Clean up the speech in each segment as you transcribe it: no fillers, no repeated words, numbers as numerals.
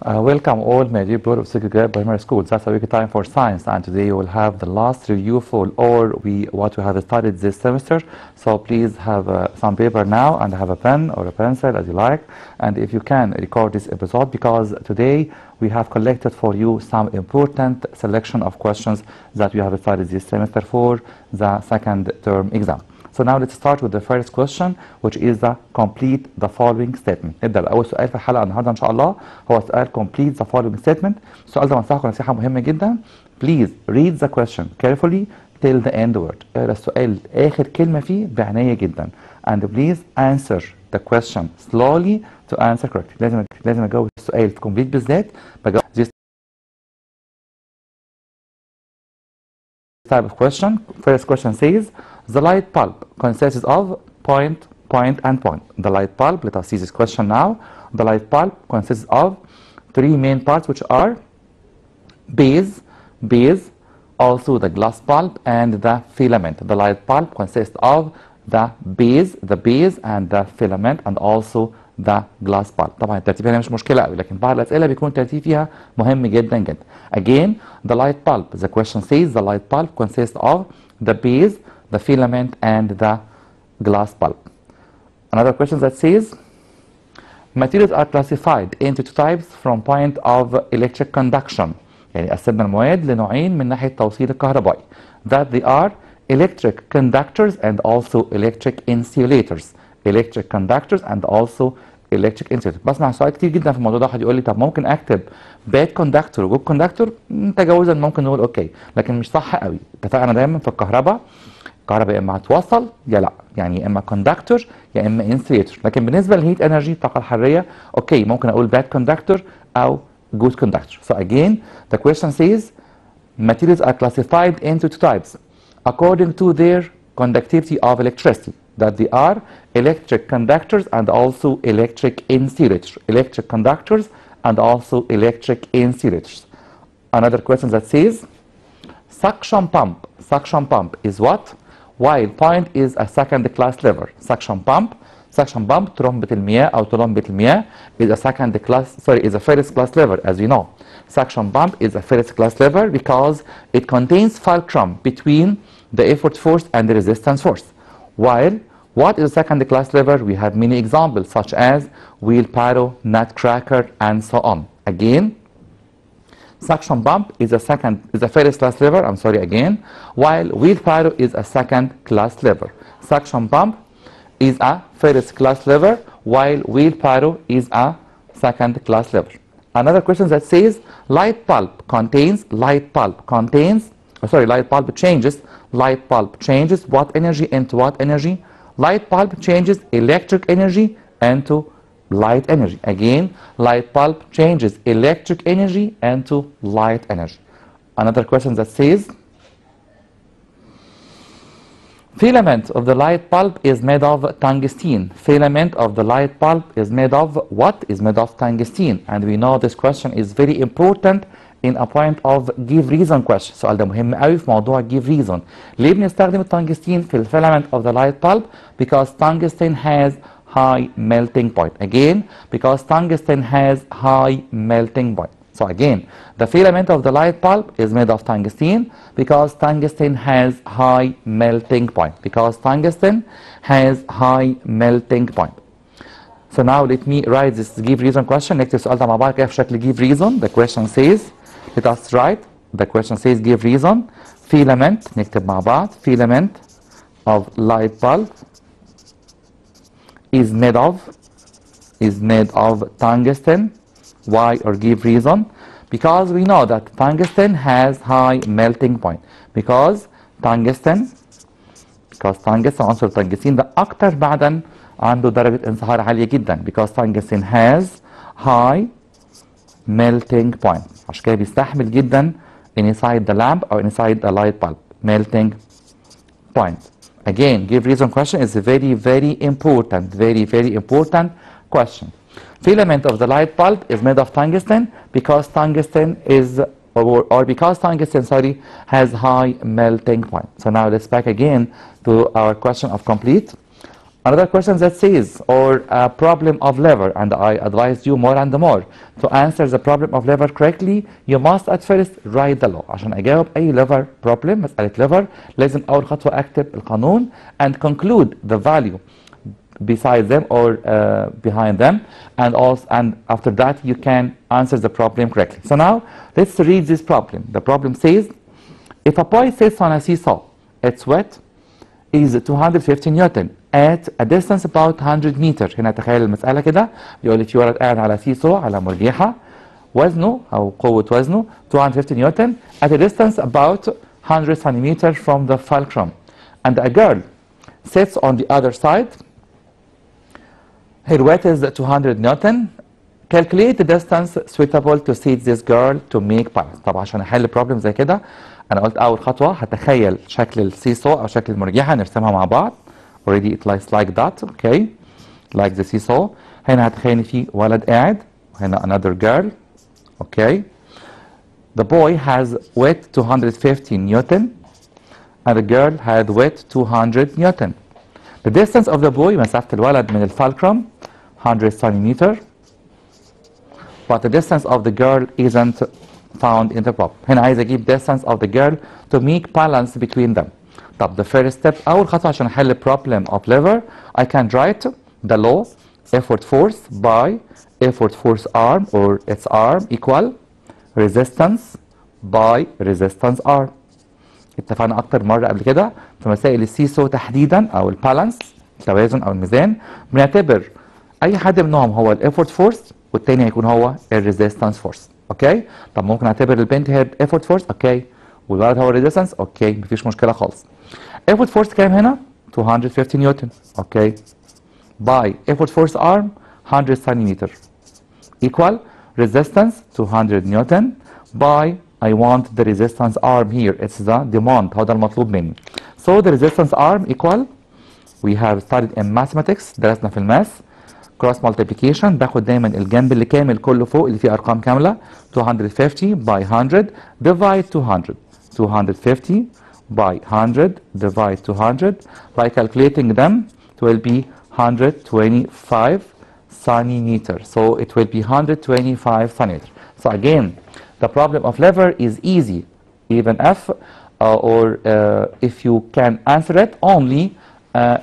Welcome all, my dear board of second grade primary school. That's a week time for science, and today we will have the last review for what we have studied this semester. So please have some paper now and have a pen or a pencil as you like, and if you can record this episode, because today we have collected for you some important selection of questions that we have studied this semester for the second term exam. So now let's start with the first question, which is the complete the following statement. نبدأ بأول سؤال في الحلقة النهارده إن شاء الله هو سؤال complete the following statement. السؤال ده بنصحكم نصيحة مهمة جدا. Please read the question carefully till the end word. اقرا السؤال آخر كلمة فيه بعناية جدا. And please answer the question slowly to answer correctly. لازم أجاوب السؤال في complete بالذات. بجاوب this type of question. First question says, the light bulb consists of point, and point. The light bulb, let us see this question now. The light bulb consists of three main parts, which are base, also the glass bulb, and the filament. The light bulb consists of the base and the filament, and also the glass bulb. طبعا الترتيب هنا مش مشكلة قوي، لكن بعض الأسئلة بيكون الترتيب فيها مهم جدا جدا. Again, the light bulb. The question says the light bulb consists of the base, the filament, and the glass bulb. Another question that says materials are classified into two types from point of electric conduction. يعني قسمنا المواد لنوعين من ناحية توصيل الكهربائي. That they are electric conductors and also electric insulators. electric conductors and also electric insulators. بسمع سؤال كتير جدا في الموضوع ده، واحد يقول لي طب ممكن اكتب bad conductor و good conductor؟ تجاوزا ممكن نقول اوكي، لكن مش صح قوي. اتفقنا دايما في الكهرباء يا اما هتوصل يا لا، يعني يا اما كوندكتور يا اما انسيليتور. لكن بالنسبه للهيت انرجي الطاقه الحراريه اوكي ممكن اقول bad conductor او good conductor. So again the question says materials are classified into two types according to their conductivity of electricity. That they are electric conductors and also electric insulators. Electric conductors and also electric insulators. Another question that says suction pump. Suction pump is what? While point is a second class lever. Suction pump ترمبة المياه أو طلمبة المياه is a first class lever, as you know. Suction pump is a first class lever because it contains fulcrum between the effort force and the resistance force. While what is a second class lever? We have many examples such as wheelbarrow, nutcracker, and so on. Again, suction pump is a first class lever, while wheelbarrow is a second class lever. Suction pump is a first class lever, while wheelbarrow is a second class lever. Another question that says light bulb changes what energy into what energy? Light bulb changes electric energy into light energy. Again, light bulb changes electric energy into light energy. Another question that says filament of the light bulb is made of tungsten. Filament of the light bulb is made of what? Is made of tungsten. And we know this question is very important in a point of give reason question. السؤال ده مهم قوي في موضوع give reason. ليه بنستخدم التنجستين في الفيلامنت of the light bulb? Because tungsten has high melting point. Again, because tungsten has high melting point. So again, the filament of the light bulb is made of tungsten because tungsten has high melting point. So now let me write this give reason question. نكتب السؤال ده مع بعض كده في شكل give reason. The question says, let us write. The question says give reason. Filament نكتب مع بعض. Filament of light bulb is made of tungsten. Why or give reason? Because we know that tungsten has high melting point. Because tungsten عنصر التنجستين ده أكتر معدن عنده درجة انصهار عالية جدا. Because tungsten has high melting point. عشان كده بيستحمل جدا inside the lamp or inside the light bulb. Melting point. Again, give reason question is a very important question. Filament of the light bulb is made of tungsten because tungsten has high melting point. So now let's back again to our question of complete. Another question that says, or a problem of lever, and I advise you more and more to answer the problem of lever correctly. You must at first write the law. عشان أجاوب أي lever problem مسألة lever لازم أول خطوة أكتب القانون and conclude the value beside them or behind them, and after that you can answer the problem correctly. So now let's read this problem. The problem says, if a boy sits on a seesaw, its weight is 250 Newton at a distance about 100 meter. هنا تخيل المسألة كده، بيقول لي في ولد قاعد على سيسو على مرجيحة، وزنه أو قوة وزنه 250 نيوتن at a distance about 100 centimeter from the fulcrum, and a girl sits on the other side. Her weight is 200 Newton. Calculate the distance suitable to seat this girl to make balance. طبعا عشان احل بروبلم زي كده انا قلت اول خطوه هتخيل شكل السيسو او شكل المرجحه نرسمها مع بعض. already it lies like that, okay, like the seesaw. هنا هتخيل ان في ولد قاعد وهنا another girl, okay. The boy has weight 250 Newton and the girl had weight 200 Newton. The distance of the boy مسافة الولد من الفالكرم 100 centimeter, but the distance of the girl isn't found in the problem. هنا عايز اجيب distance of the girl to make balance between them. طب the first step أول خطوة عشان أحل problem of lever, I can write the law effort force by effort force arm or its arm equal resistance by resistance arm. اتفقنا أكتر مرة قبل كده في مسائل السيسو تحديدا أو البالانس التوازن أو الميزان، بنعتبر أي حد منهم هو الإفورت فورس والتاني هيكون هو الريزيستنس فورس. أوكي؟ طب ممكن أعتبر البنت هي الإفورت فورس، أوكي، والولد هو الريزيستنس، أوكي، مفيش مشكلة خالص. إفورت فورس كام هنا؟ 250 نيوتن، أوكي، باي إفورت فورس أرم 100 سنتيمتر equal resistance 200 نيوتن by I want the resistance arm here. It's the demand. هذا المطلوب مني. So the resistance arm equal, we have studied in mathematics, درسنا في الماس cross multiplication، باخد دايما الجنب اللي كامل كله فوق اللي فيه أرقام كاملة 250 by 100 divide 200 250 by 100 divide 200 by calculating them it will be 125 centimeter. So it will be 125 centimeter. So again the problem of lever is easy even if you can answer it only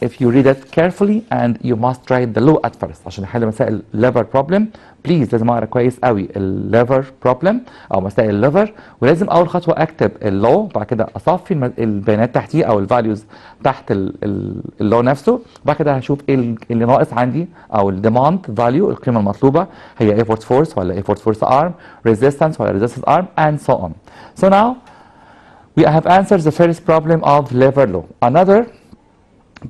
if you read it carefully and you must write the law at first. عشان نحل مسائل lever problem بليز لازم اقرا كويس قوي الليفر problem او مسائل الليفر، ولازم اول خطوه اكتب اللو، بعد كده اصفي البيانات تحتيه او الفاليوز تحت اللو نفسه، بعد كده هشوف ايه اللي ناقص عندي او الديماند فاليو القيمه المطلوبه هي ايفورت فورس ولا ايفورت فورس ارم، ريزيستنس ولا ريزيستنس ارم and so on. So now we have answered the first problem of lever law. Another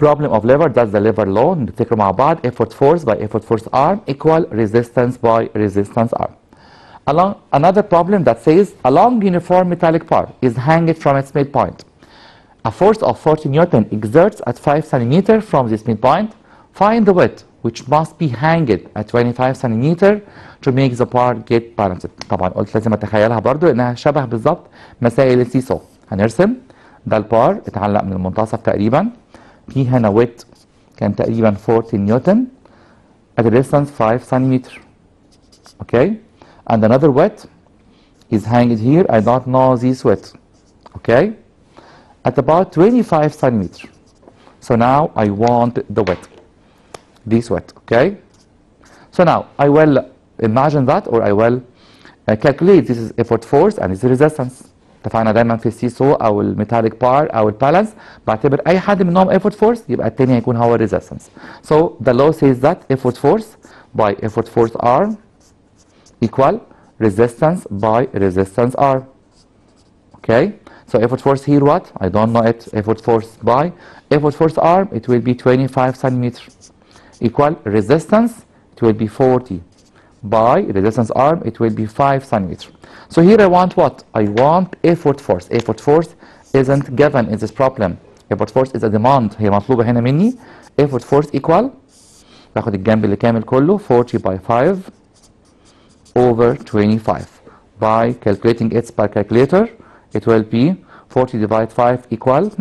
problem of lever, that's the lever law. نفتكر مع بعض effort force by effort force arm equal resistance by resistance arm. Another problem that says a long uniform metallic bar is hanging from its midpoint. A force of 40 Newton exerts at 5 centimeter from this midpoint. Find the width which must be hanged at 25 centimeter to make the bar get balanced. طبعا قلت لازم اتخيلها برضو انها شبه بالظبط مسائل السيسو. هنرسم ده البار اتعلق من المنتصف تقريبا، في هنا ويت كان تقريبا 40 نيوتن at a distance 5 centimeter. Okay, and another weight is hanging here. I don't know this weight. Okay, at about 25 centimeter. So now I want the weight, this weight. Okay, so now I will imagine that, or I will calculate this is effort force and this is resistance. اتفقنا دايما في السيسو او الميتاليك بار او البالانس بعتبر اي حد منهم effort force يبقى التاني هيكون هو resistance. So the law says that effort force by effort force arm equal resistance by resistance arm. Okay, so effort force here what? I don't know it. Effort force by effort force arm it will be 25 centimeter equal resistance it will be 40 by resistance arm it will be 5 centimeter. So here I want what? I want effort force. Effort force isn't given in this problem. Effort force is a demand. هي مطلوبة هنا مني. Effort force equal باخد الجنب اللي كامل كله 40 by 5 over 25 by calculating it by calculator it will be 40 divided 5 equal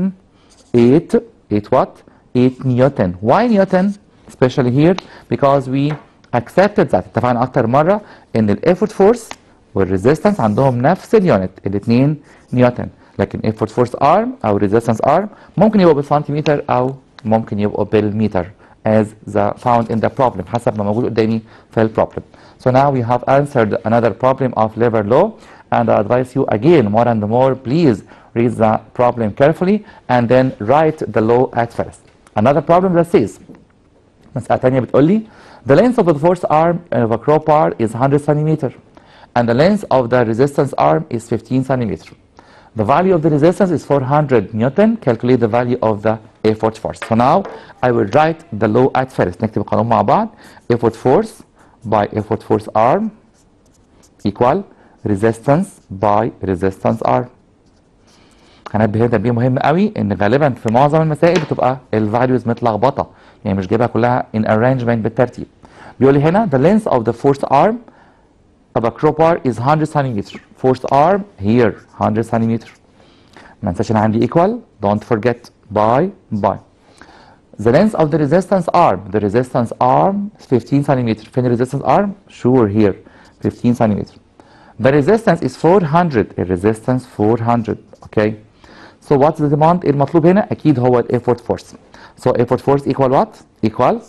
8 what? 8 Newton. Why Newton? Especially here because we accepted that. اتفقنا أكتر مرة إن ال effort force والresistance عندهم نفس اليونت، الاتنين نيوتن. لكن effort force arm أو resistance arm ممكن يبقوا بالسنتيمتر أو ممكن يبقوا بالمتر as the found in the problem حسب ما موجود قدامي في ال problem. So now we have answered another problem of lever law, and I advise you again more and more, please read the problem carefully and then write the law at first. Another problem that says مسألة تانية بتقول لي the length of the force arm of a crowbar is 100 centimeter and the length of the resistance arm is 15 centimeter. The value of the resistance is 400 Newton. Calculate the value of the effort force. So now I will write the law at first. نكتب القانون مع بعض. Effort force by effort force arm equal resistance by resistance arm. هنبه هنا تنبيه مهم قوي ان غالبا في معظم المسائل بتبقى الفاليوز متلخبطه، يعني مش جايبها كلها in arrangement بالترتيب. بيقول لي هنا the length of the force arm of a crowbar is 100 centimeter. Force arm here 100 centimeter. ما انساش ان عندي equal. Don't forget by. The length of the resistance arm. The resistance arm is 15 centimeter. فين resistance arm? Sure here 15 centimeter. The resistance is 400. The resistance 400. Okay. So what's the demand? المطلوب هنا أكيد هو effort force. So effort force equal what? Equal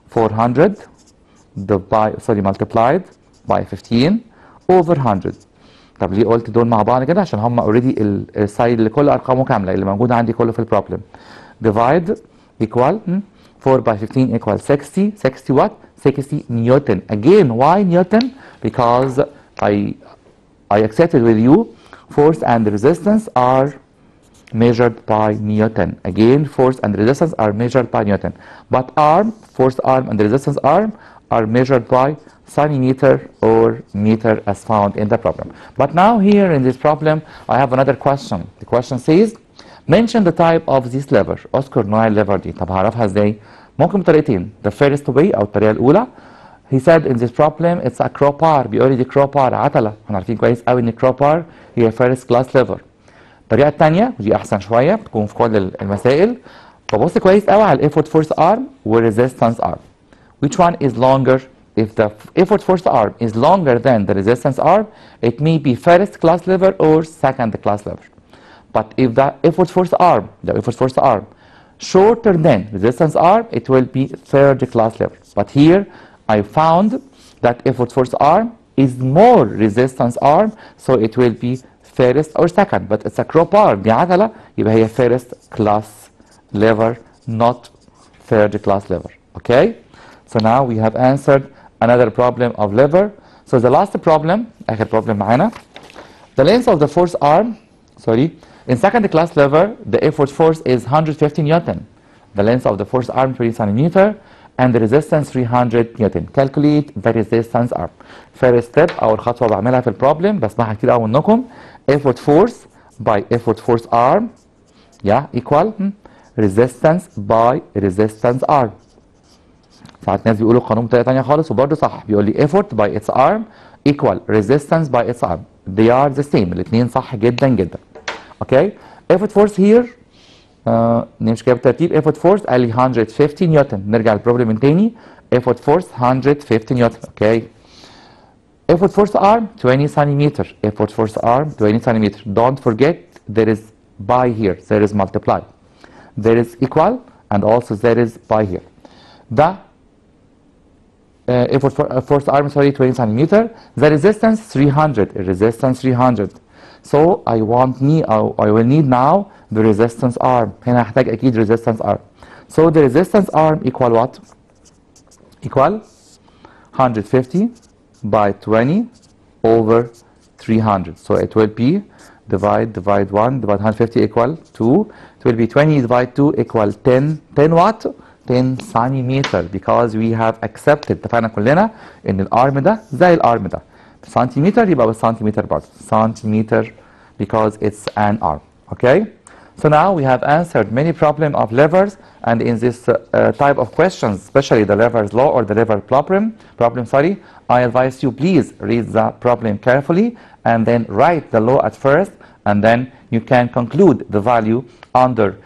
400 multiplied by 15 over 100. طب ليه قلت دول مع بعض كده؟ عشان هم اوريدي السايد اللي كل ارقامه كامله اللي موجوده عندي كله في البروبلم. Divide equal 4 by 15 equal 60. 60 what? 60 Newton. Again, why Newton? Because I accepted with you force and resistance are measured by Newton. Again, force and resistance are measured by Newton. But force arm and resistance arm are measured by centimeter or meter as found in the problem. But now here in this problem I have another question. The question says mention the type of this lever. اذكر نوع الليفر دي. طب هعرفها ازاي؟ ممكن بطريقتين. The first way او الطريقه الاولى. He said in this problem it's a crowbar. بيقول لي دي crowbar عتله. احنا عارفين كويس قوي ان crowbar هي first class lever. الطريقه الثانيه ودي احسن شويه بتكون في كل المسائل. ببص كويس قوي على effort force arm والresistance arm. Which one is longer? If the effort force arm is longer than the resistance arm, it may be first class lever or second class lever. But if the effort force arm shorter than resistance arm, it will be third class lever. But here I found that effort force arm is more resistance arm, so it will be first or second. But it's a crowbar دي عجلة يبقى هي first class lever, not third class lever. Okay? So now we have answered another problem of lever. So the last problem, آخر problem معانا. The length of the force arm, in second class lever, the effort force is 150 Newton. The length of the force arm 3 centimeter and the resistance 300 Newton. Calculate the resistance arm. First step أول خطوة بعملها في البروبلم بسمعها كتير قوي منكم. Effort force by effort force arm equal resistance by resistance arm. ساعات ناس بيقولوا قانون بطريقه ثانيه خالص وبرده صح. بيقول لي effort by its arm equal resistance by its arm. They are the same. الاثنين صح جدا جدا. اوكي. effort force here نمشي كده بالترتيب. effort force قال لي 150 نيوتن. نرجع للبروبلم من تاني. effort force 150 نيوتن. اوكي. effort force arm 20 centimeter. effort force arm 20 centimeter. Don't forget there is by here. There is multiply. There is equal and also there is by here. The effort force arm 20 centimeter. The resistance 300. Resistance 300. So I will need now the resistance arm. هنا هحتاج أكيد resistance arm. So the resistance arm equal what? Equal 150 by 20 over 300. So it will be divide 1, divide 150 equal 2. It will be 20 divide 2 equal 10. 10 what? 10 centimeter, because we have accepted. اتفقنا كلنا ان الارم ده زي الارم ده. سنتيمتر يبقى بالسنتيمتر برضه. سنتيمتر because it's an arm. Okay? So now we have answered many problems of levers, and in this type of questions, especially the levers law or the lever problem, I advise you please read the problem carefully and then write the law at first, and then you can conclude the value under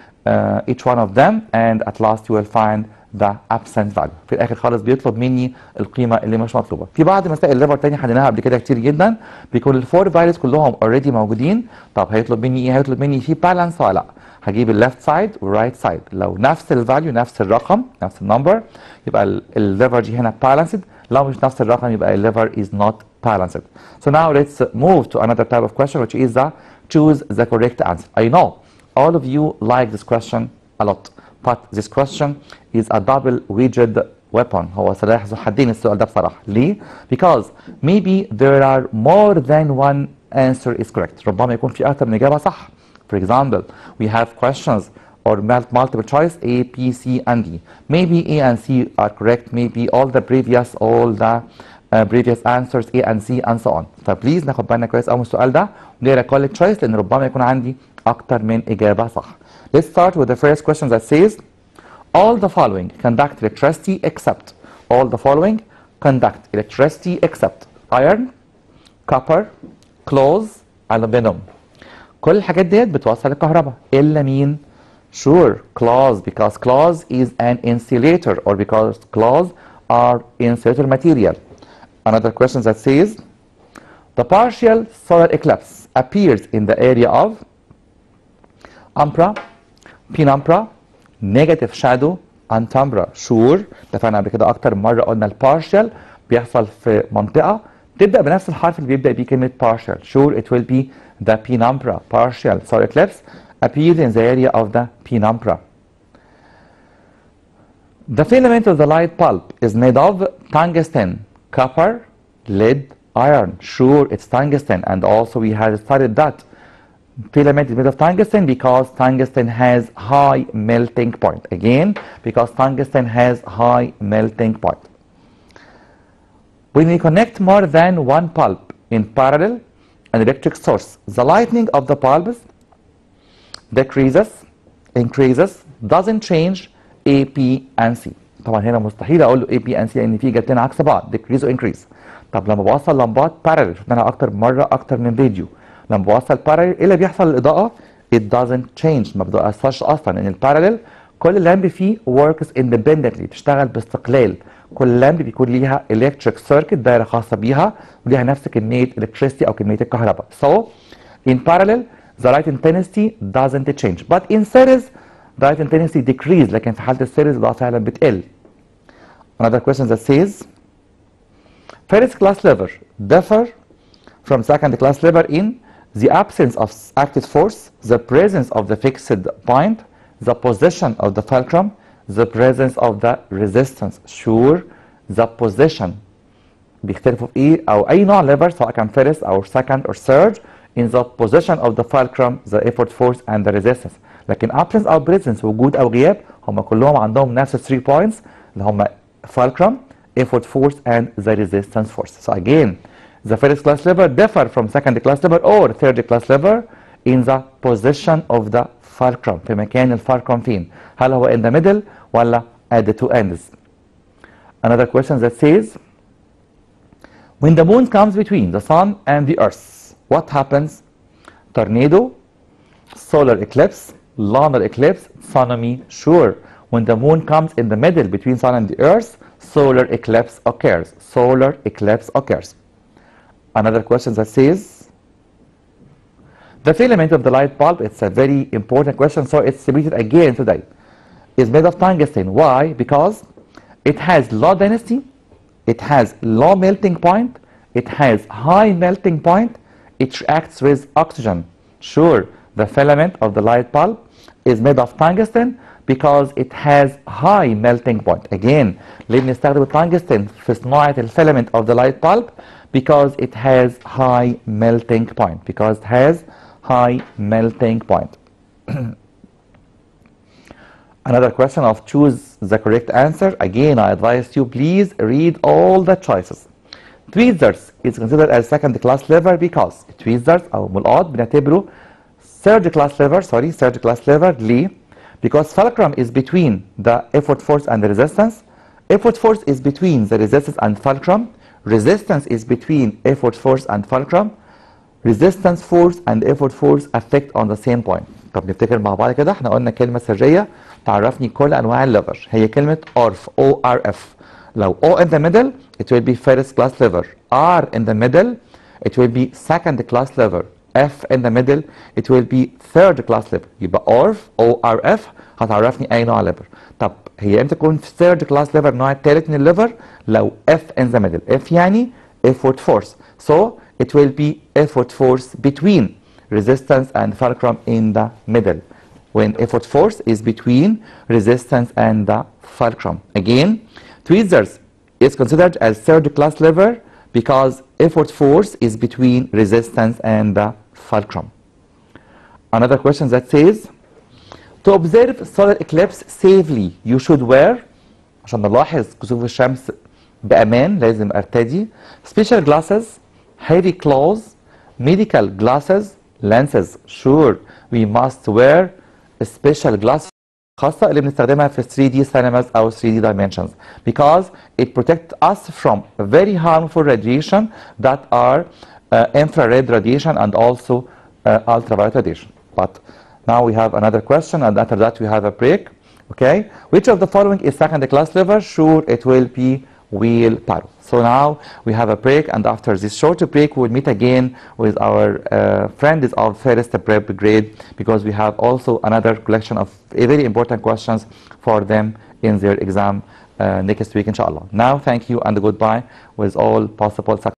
each one of them and at last you will find the absent value. في الاخر خالص بيطلب مني القيمه اللي مش مطلوبه. في بعض مسائل الليفر تاني حليناها قبل كده كتير جدا بيكون الفور فاليوز كلهم اوريدي موجودين. طب هيطلب مني ايه؟ هيطلب مني في بالانس ولا لا؟ هجيب الليفت سايد والرايت سايد، لو نفس الفاليو نفس الرقم نفس النمبر يبقى الليفر دي هنا بالانسد، لو مش نفس الرقم يبقى الليفر is not balanced. So now let's move to another type of question which is the choose the correct answer. I know all of you like this question a lot. But this question is a double-edged weapon. هو سلاح ذو حدين السؤال ده بصراحة. ليه؟ Because maybe there are more than one answer is correct. ربما يكون في أكثر من إجابة صح. For example, we have questions or multiple choice A, B, C, and D. Maybe A and C are correct. Maybe all the previous answers A and C and so on. فبليز ناخد بالنا كويس قوي من السؤال ده ونقرا كل تشويس لأن ربما يكون عندي أكثر من إجابة صح. Let's start with the first question that says all the following conduct electricity except all the following conduct electricity except iron, copper, cloth, aluminum. كل الحاجات ديت بتوصل الكهرباء إلا مين؟ Sure, cloth because cloth is an insulator or because cloth are insulator material. Another question that says the partial solar eclipse appears in the area of umbra, penumbra, negative shadow, antumbra. Sure اتفقنا قبل كده اكتر مره قلنا البارشال بيحصل في منطقه تبدا بنفس الحرف اللي بيبدا بيه كلمه partial. Sure it will be the penumbra. Partial solar eclipse appears in the area of the penumbra. The filament of the light bulb is made of tungsten, copper, lead, iron. Sure it's tungsten and also we had studied that filament is made of tungsten because tungsten has high melting point. Again, because tungsten has high melting point. When we connect more than one bulb in parallel, an electric source, the lightning of the bulbs decreases, increases, doesn't change A, B, and C. طبعا هنا مستحيل اقول له A, B, and C لان في اجابتين عكس بعض decrease و increase. طب لما بوصل لمبات parallel شفناها اكتر مره اكتر من فيديو. لما بوصل باراليل ايه اللي بيحصل للاضاءه؟ it doesn't change ما بتأثرش اصلا لان الباراليل كل لامب فيه works independently بتشتغل باستقلال. كل لامب بيكون ليها electric circuit دايره خاصه بيها وليها نفس كميه electricity او كميه الكهرباء. So in parallel the light intensity doesn't change but in series the light intensity decrease لكن في حاله السيريز الاضاءه فعلا بتقل. Another question that says first class lever differ from second class lever in the absence of active force, the presence of the fixed point, the position of the fulcrum, the presence of the resistance. Sure, the position. بيختلفوا في ايه او اي نوع lever سواء كان first او second or third in the position of the fulcrum, the effort force and the resistance. لكن absence او presence وجود او غياب هم كلهم عندهم نفس 3 points اللي هم fulcrum, effort force and the resistance force. So again, the first class lever differ from second class lever or third class lever in the position of the fulcrum. في مكان الفالكروم فين؟ هل هو in the middle ولا at the two ends? Another question that says when the moon comes between the sun and the earth, what happens? Tornado, solar eclipse, lunar eclipse, tsunami. Sure, when the moon comes in the middle between sun and the earth, solar eclipse occurs. Solar eclipse occurs. Another question that says the filament of the light bulb, it's a very important question, so it's repeated again today, is made of tungsten. Why? Because it has low density, it has low melting point, it has high melting point, it reacts with oxygen. Sure, the filament of the light bulb is made of tungsten because it has high melting point. Again, ليه بنستخدم التنجستن في صناعة الفيلامنت of the light bulb? Because it has high melting point. Because it has high melting point. Another question of choose the correct answer. Again, I advise you please read all the choices. Tweezers is considered as second class lever because tweezers أو ملقاط بنعتبره third class lever. Third class lever. ليه؟ Because fulcrum is between the effort force and the resistance. Effort force is between the resistance and fulcrum. Resistance is between effort force and fulcrum. Resistance force and effort force affect on the same point. طب نفتكر مع بعض كده، احنا قلنا كلمة سرية تعرفني كل أنواع الليفر، هي كلمة ORF ORF. لو O in the middle it will be first class liver. R in the middle it will be second class liver. F in the middle it will be third class liver. يبقى ORF ORF هتعرفني أي نوع liver. طب هي امتى تكون third class liver النوع الثالث من الليفر؟ لو F in the middle. F يعني effort force. So it will be effort force between resistance and fulcrum in the middle. When effort force is between resistance and the fulcrum. Again, tweezers is considered as third class lever because effort force is between resistance and the fulcrum. Another question that says, to observe solar eclipse safely you should wear. عشان نلاحظ كسوف الشمس بأمان لازم أرتدي special glasses, heavy clothes, medical glasses, lenses. Sure, we must wear special glasses خاصة اللي بنستخدمها في 3D cinemas أو 3D dimensions because it protects us from very harmful radiation that are infrared radiation and also ultraviolet radiation. But now we have another question, and after that we have a break. Okay, which of the following is second class liver? Sure, it will be wheel barrow. So now we have a break, and after this short break we'll meet again with our friend is our first prep grade, because we have also another collection of very important questions for them in their exam next week inshallah. Now thank you and goodbye with all possible success.